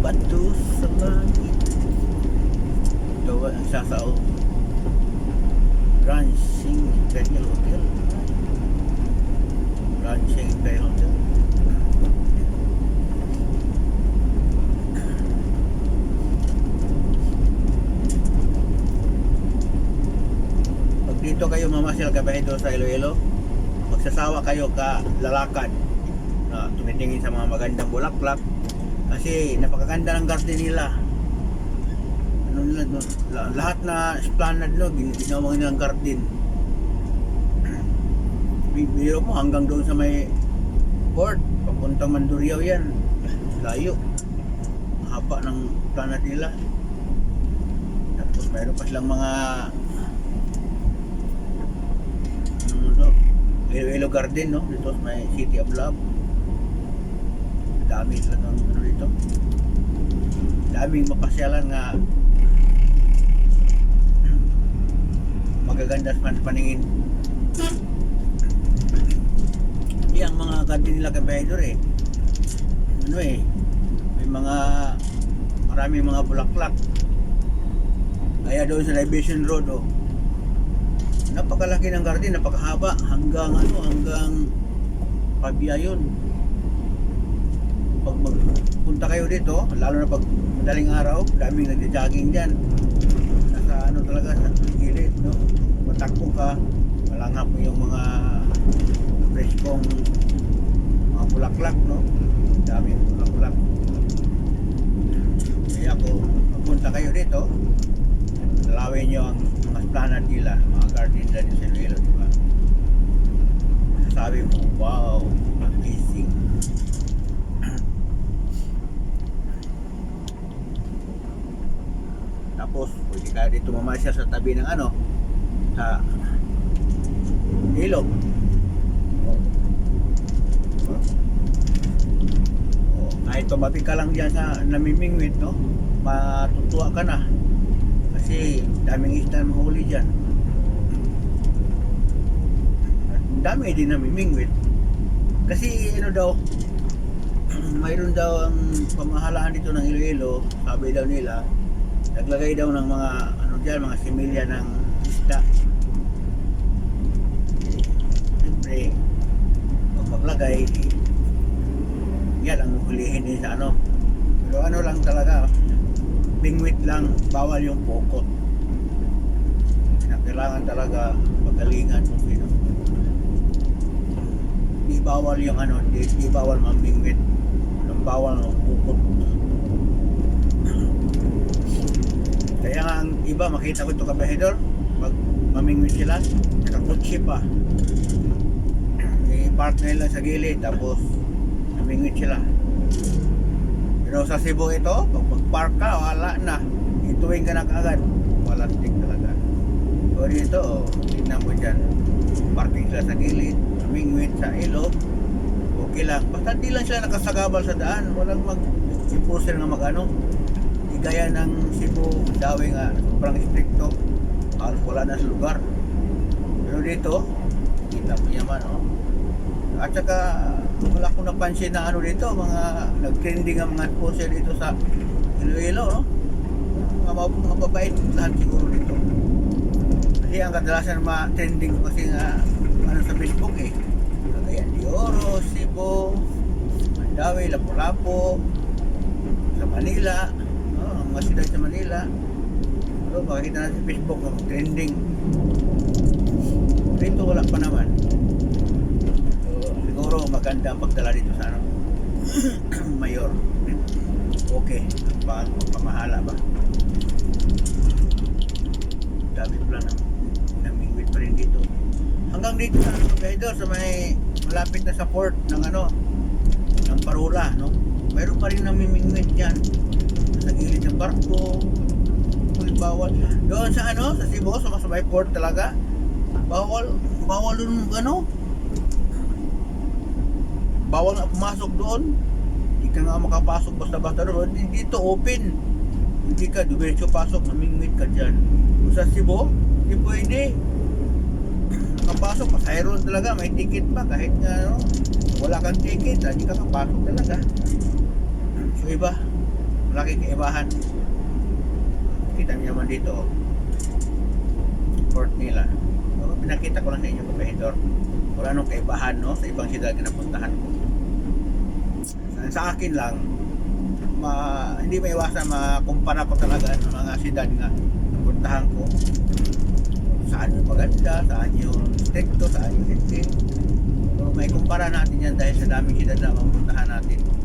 bato sa langit. Gawa ang sasao. Ranching Imperial Hotel. Ranching Imperial Hotel. Pag dito kayo mamasyal kabahay doon sa Iloilo, magsasawa kayo ka lalakad na tumitingin sa mga magandang bulaklak kasi napakaganda ng garden nila. Ano nila, no? Lahat na esplanade, no, ginawa nilang garden. Biro mo hanggang doon sa may port, papuntang Mandurriao yan, layo, haba ng esplanade nila. Tapos mayroon pa silang mga Iloilo Garden, no? Dito sa may City of Love. Dami talagang ano dito. Daming mapasyalan nga magaganda sa paningin. Yang mga garden nila kabayador ano may mga maraming mga bulaklak. Kaya doon sa Libation Road, napakalaki ng garden, napakahaba hanggang Pabiayon. Pag magpunta kayo dito, lalo na pag madaling araw, daming nagja-jogging diyan. Nasa talaga sa gilid, no? Matakbo ka, malangap mo yung mga preskong mga bulaklak, no? Daming bulaklak. Kaya kung magpunta kayo dito, dalawin nyo ang mga esplanade nila, mga garden nila sa Iloilo, di ba? Sabi mo, wow, amazing. Tapos, pwede kayo dito mamasyal sa tabi ng sa ilog. Kahit tumabi ka lang dyan sa namimingwit, no? Matutuwa ka na. Kasi daming isda na mahuli dyan. Dami din namimingwit. Kasi daw, mayroon daw ang pamahalaan dito ng Iloilo, sabi daw nila, naglagay daw ng mga dyan, mga similya ng isda. Siyempre, pag maglagay, yan ang hulihin din sa Pero lang talaga, bingwit lang, bawal yung pokot. Kailangan talaga pagalingan kung sino. Di bawal yung di bawal mambingwit. Bawal ng pokot. Kaya nga ang iba, makita ko ito kabahidor, pag mamingwit sila, nakakutsi pa. I-park na nila sa gilid, tapos mamingwit sila. Pero sa Cebu ito, pag mag-park ka, wala na. Ituwing ka na kaagad. Walang stick talaga. So dito, tignan mo dyan. Parking sila sa gilid, mamingwit sa ilog. Okay lang. Basta di lang sila nakasagabal sa daan. Walang mag-imposer nga Di gaya ng Cebu, Dawi nga, sobrang stricto. Halos wala na sa lugar. Pero dito, kita mo yaman, At saka, wala akong napansin na dito, mga nag-trending ang mga poster dito sa Iloilo, mga babait lahat siguro dito. Kasi ang kadalasan ma-trending kasi nga sa Facebook Cagayan de Oro, Cebu, Mandawi, Lapu-Lapu, sa Manila, ang mga sila sa Manila. So, makikita na sa Facebook trending. Dito wala pa naman. Siguro maganda ang pagdala dito sa Mayor. Okay, pamahala ba? Dami pala namingwit pa rin dito. Hanggang dito sa Kaidor, sa may malapit na sa port ng ng Parula, no? Mayroon pa rin namimingwit dyan. Sa gilid ng barko. Bawal. Doon sa sa Cebu, sa may port talaga. Bawal doon bawal na pumasok doon. Hindi ka nga makapasok basta-basta doon. Dito open. Hindi ka diretso pasok, namingwit ka dyan. Kung sa Cebu, hindi pwede. Nakapasok, pasayron talaga, may ticket pa. Kahit nga wala kang ticket, hindi ka kapasok talaga. So iba, malaking kaibahan. Kita niyo naman dito, oh. Port nila. So, pinakita ko lang sa inyo, kapahidor. Wala nung kaibahan, no, sa ibang siyudad na napuntahan ko. Sa akin lang, hindi maiwasan makumpara ko talaga ng mga siyudad nga napuntahan ko. Saan yung maganda, saan yung stricto, saan yung hindi. So, may kumpara natin yan dahil sa daming siyudad na mapuntahan natin.